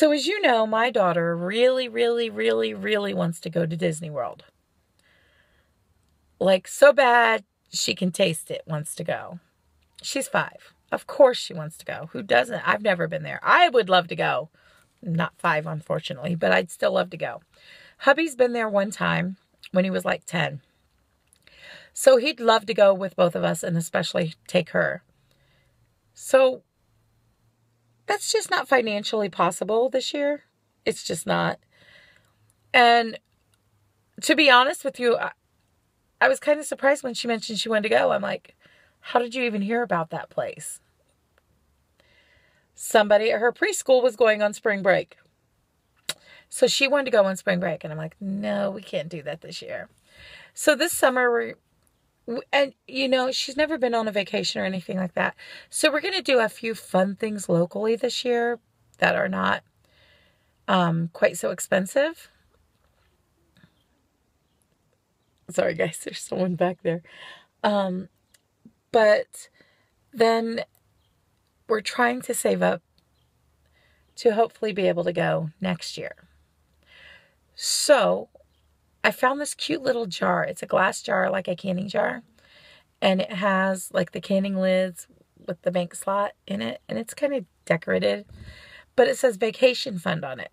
So as you know, my daughter really, really, really, really wants to go to Disney World. Like, so bad she can taste it, wants to go. She's 5. Of course she wants to go. Who doesn't? I've never been there. I would love to go. Not 5, unfortunately, but I'd still love to go. Hubby's been there one time when he was like 10. So he'd love to go with both of us and especially take her. So that's just not financially possible this year. It's just not. And to be honest with you, I was kind of surprised when she mentioned she wanted to go. I'm like, how did you even hear about that place? Somebody at her preschool was going on spring break. So she wanted to go on spring break. And I'm like, no, we can't do that this year. So this summer, and you know, she's never been on a vacation or anything like that. So we're going to do a few fun things locally this year that are not quite so expensive. Sorry, guys, there's someone back there. But then we're trying to save up to hopefully be able to go next year. So I found this cute little jar. It's a glass jar, like a canning jar. And it has like the canning lids with the bank slot in it. And it's kind of decorated. But it says vacation fund on it.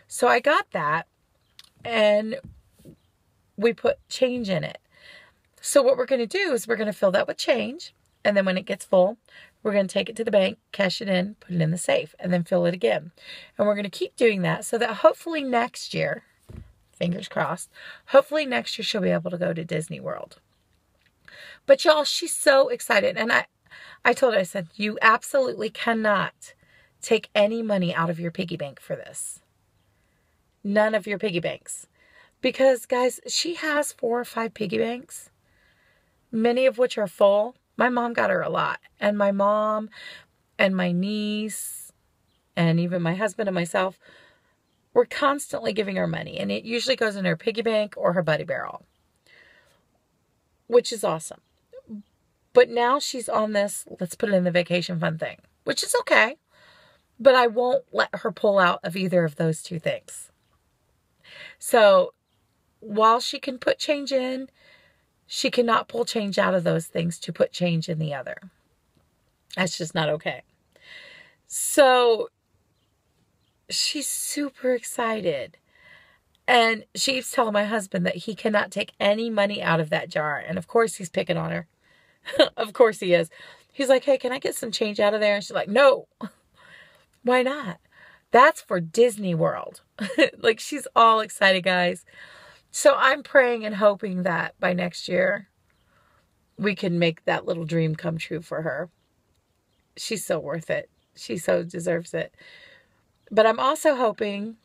So I got that. And we put change in it. So what we're going to do is we're going to fill that with change. And then when it gets full, we're going to take it to the bank, cash it in, put it in the safe, and then fill it again. And we're going to keep doing that so that hopefully next year, fingers crossed, hopefully next year she'll be able to go to Disney World. But y'all, she's so excited. And I told her, I said, you absolutely cannot take any money out of your piggy bank for this. None of your piggy banks. Because, guys, she has 4 or 5 piggy banks, many of which are full. My mom got her a lot. And my mom and my niece and even my husband and myself were constantly giving her money. And it usually goes in her piggy bank or her buddy barrel, which is awesome. But now she's on this, let's put it in the vacation fund thing, which is okay. But I won't let her pull out of either of those two things. So while she can put change in, she cannot pull change out of those things to put change in the other. That's just not okay. So she's super excited. And she's telling my husband that he cannot take any money out of that jar. And of course he's picking on her. Of course he is. He's like, hey, can I get some change out of there? And she's like, no. Why not? That's for Disney World. Like, she's all excited, guys. So I'm praying and hoping that by next year, we can make that little dream come true for her. She's so worth it. She so deserves it. But I'm also hoping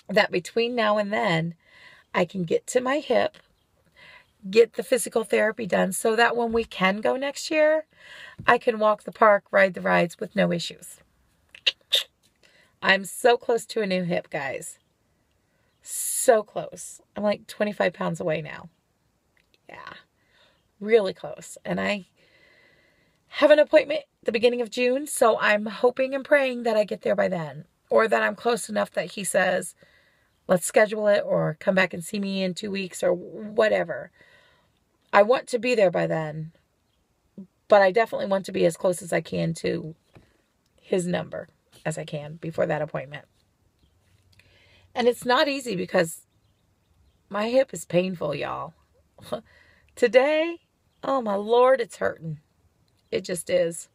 that between now and then, I can get to my hip, get the physical therapy done so that when we can go next year, I can walk the park, ride the rides with no issues. I'm so close to a new hip, guys. So close. I'm like 25 pounds away now. Yeah, really close. And I have an appointment at the beginning of June, so I'm hoping and praying that I get there by then. Or that I'm close enough that he says, let's schedule it or come back and see me in 2 weeks or whatever. I want to be there by then. But I definitely want to be as close as I can to his number as I can before that appointment. And it's not easy because my hip is painful, y'all. Today, oh my Lord, it's hurting. It just is.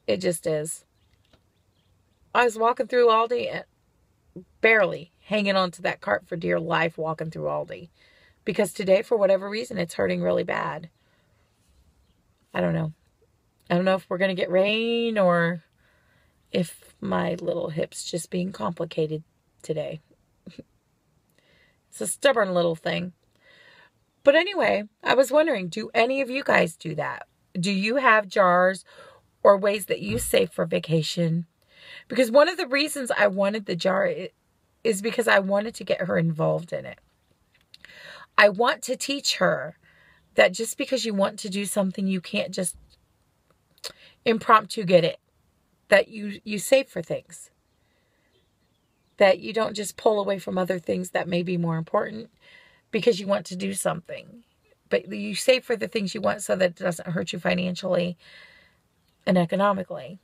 It just is. I was walking through Aldi and barely hanging on to that cart for dear life walking through Aldi. Because today, for whatever reason, it's hurting really bad. I don't know. I don't know if we're going to get rain or if my little hip's just being complicated today. It's a stubborn little thing. But anyway, I was wondering, do any of you guys do that? Do you have jars or ways that you save for vacation? Because one of the reasons I wanted the jar is because I wanted to get her involved in it. I want to teach her that just because you want to do something, you can't just impromptu get it. That you save for things. that you don't just pull away from other things that may be more important because you want to do something. But you save for the things you want so that it doesn't hurt you financially and economically.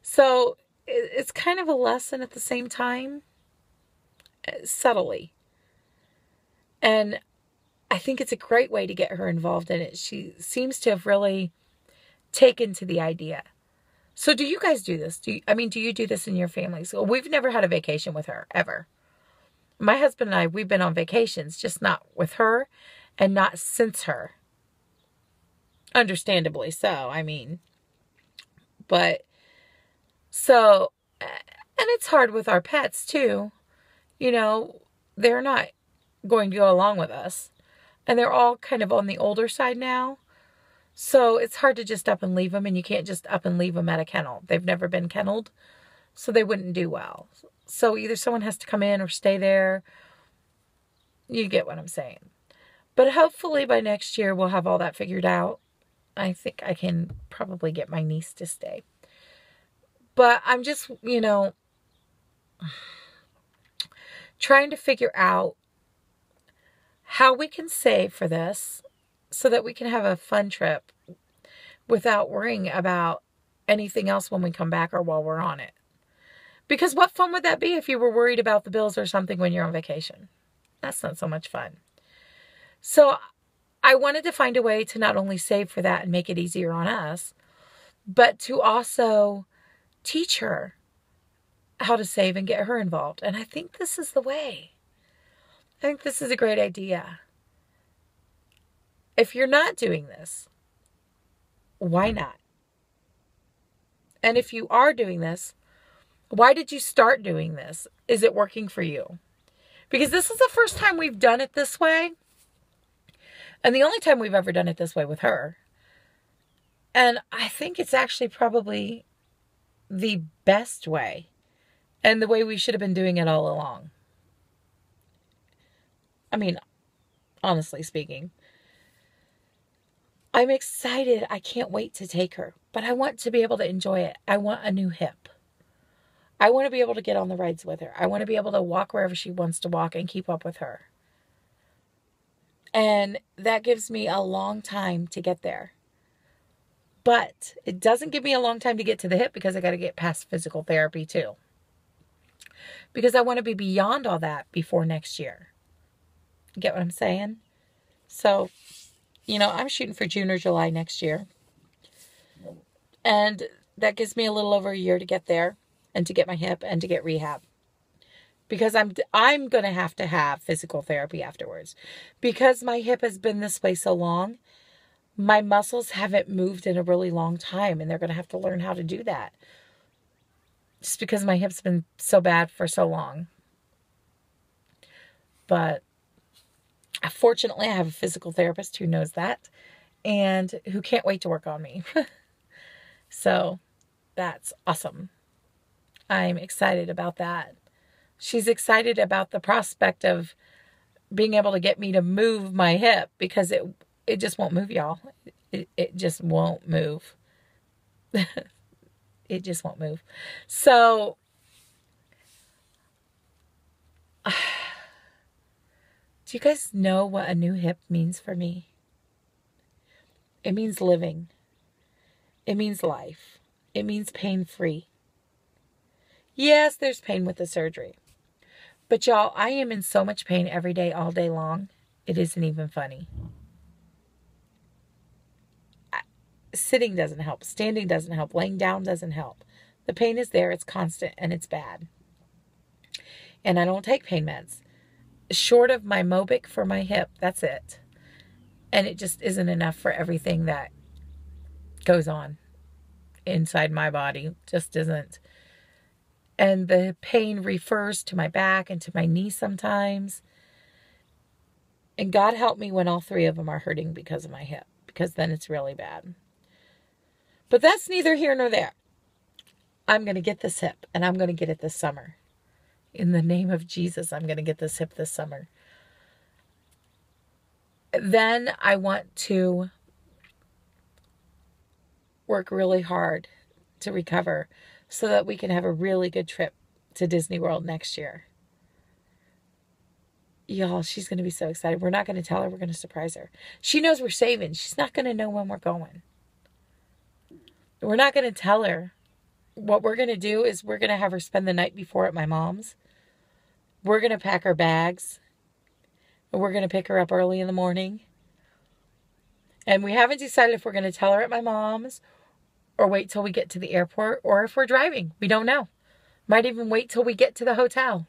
So it's kind of a lesson at the same time, subtly. And I think it's a great way to get her involved in it. She seems to have really taken to the idea. So do you guys do this? Do you do this in your families? Well, we've never had a vacation with her, ever. My husband and I, we've been on vacations, just not with her and not since her. Understandably so, But, so, and it's hard with our pets too. They're not going to go along with us. And they're all kind of on the older side now. So it's hard to just up and leave them. And you can't just up and leave them at a kennel. They've never been kenneled. So they wouldn't do well. So either someone has to come in or stay there. You get what I'm saying. But hopefully by next year we'll have all that figured out. I think I can probably get my niece to stay. But I'm just, trying to figure out how we can save for this so that we can have a fun trip without worrying about anything else when we come back or while we're on it. Because what fun would that be if you were worried about the bills or something when you're on vacation? That's not so much fun. So I wanted to find a way to not only save for that and make it easier on us, but to also teach her how to save and get her involved. And I think this is the way. I think this is a great idea. If you're not doing this, why not? And if you are doing this, why did you start doing this? Is it working for you? Because this is the first time we've done it this way. And the only time we've ever done it this way with her. And I think it's actually probably the best way. And the way we should have been doing it all along. Honestly speaking. I'm excited. I can't wait to take her. But I want to be able to enjoy it. I want a new hip. I want to be able to get on the rides with her. I want to be able to walk wherever she wants to walk and keep up with her. And that gives me a long time to get there. But it doesn't give me a long time to get to the hip because I got to get past physical therapy too. Because I want to be beyond all that before next year. Get what I'm saying? So, I'm shooting for June or July next year. And that gives me a little over a year to get there and to get my hip and to get rehab. Because I'm going to have physical therapy afterwards. Because my hip has been this way so long, my muscles haven't moved in a really long time. And they're going to have to learn how to do that. Just because my hip's been so bad for so long. But fortunately, I have a physical therapist who knows that. And who can't wait to work on me. So, that's awesome. I'm excited about that. She's excited about the prospect of being able to get me to move my hip because it just won't move, y'all. It just won't move. It just won't move. So, do you guys know what a new hip means for me? It means living. It means life. It means pain-free. Yes, there's pain with the surgery. But y'all, I am in so much pain every day, all day long. It isn't even funny. Sitting doesn't help. Standing doesn't help. Laying down doesn't help. The pain is there. It's constant and it's bad. And I don't take pain meds. Short of my Mobic for my hip, that's it. And it just isn't enough for everything that goes on inside my body. Just isn't. And the pain refers to my back and to my knee sometimes. And God help me when all three of them are hurting because of my hip. Because then it's really bad. But that's neither here nor there. I'm going to get this hip. And I'm going to get it this summer. In the name of Jesus, I'm going to get this hip this summer. Then I want to work really hard to recover so that we can have a really good trip to Disney World next year. Y'all, she's going to be so excited. We're not going to tell her. We're going to surprise her. She knows we're saving. She's not going to know when we're going. We're not going to tell her. What we're going to do is we're going to have her spend the night before at my mom's. We're going to pack her bags. And we're going to pick her up early in the morning. And we haven't decided if we're going to tell her at my mom's or wait till we get to the airport or if we're driving. We don't know. Might even wait till we get to the hotel.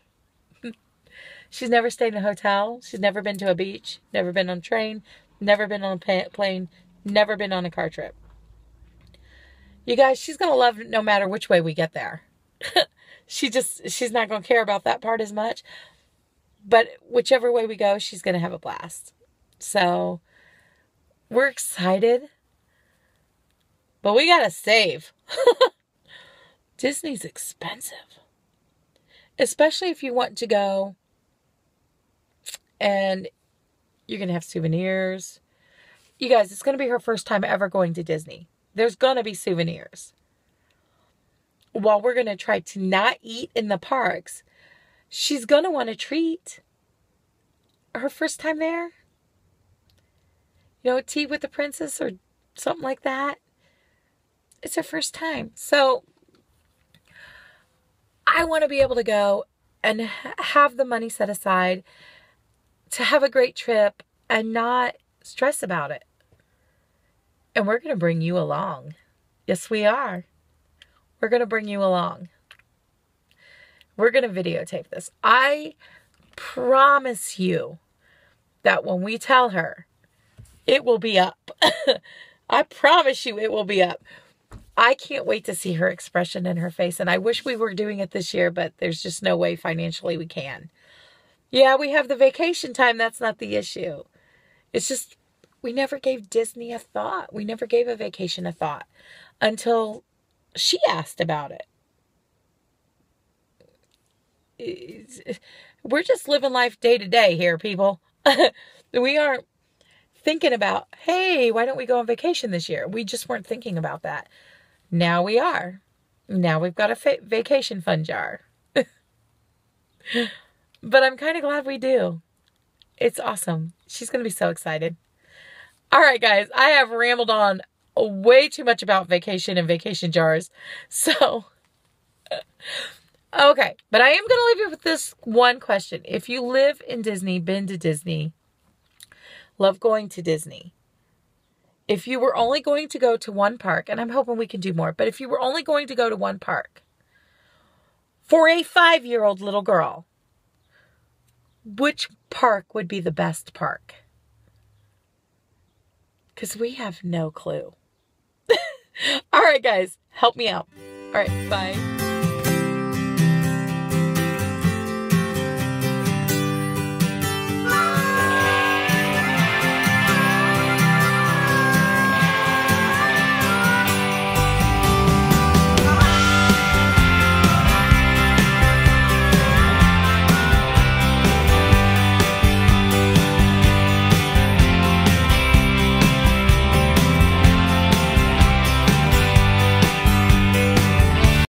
She's never stayed in a hotel. She's never been to a beach, never been on a train, never been on a plane, never been on a car trip. You guys, she's going to love it no matter which way we get there. She's not going to care about that part as much. But whichever way we go, she's going to have a blast. So we're excited. But we got to save. Disney's expensive. Especially if you want to go and you're going to have souvenirs. You guys, it's going to be her first time ever going to Disney. There's going to be souvenirs. While we're going to try to not eat in the parks, she's going to want a treat. Her first time there. You know, tea with the princess or something like that. It's her first time. So I want to be able to go and have the money set aside to have a great trip and not stress about it. And we're going to bring you along. Yes, we are. We're going to bring you along. We're going to videotape this. I promise you that when we tell her, it will be up. I promise you it will be up. I can't wait to see her expression in her face. And I wish we were doing it this year, but there's just no way financially we can. Yeah, we have the vacation time. That's not the issue. It's just we never gave Disney a thought. We never gave a vacation a thought until she asked about it. We're just living life day to day here, people. We aren't thinking about, hey, why don't we go on vacation this year? We just weren't thinking about that. Now we are. Now we've got a vacation fund jar. But I'm kind of glad we do. It's awesome. She's going to be so excited. All right, guys. I have rambled on way too much about vacation and vacation jars. So, okay. But I am going to leave you with this one question. If you live in Disney, been to Disney, love going to Disney, if you were only going to go to one park, and I'm hoping we can do more, but if you were only going to go to one park for a 5-year-old little girl, which park would be the best park? Because we have no clue. All right, guys, help me out. All right, bye.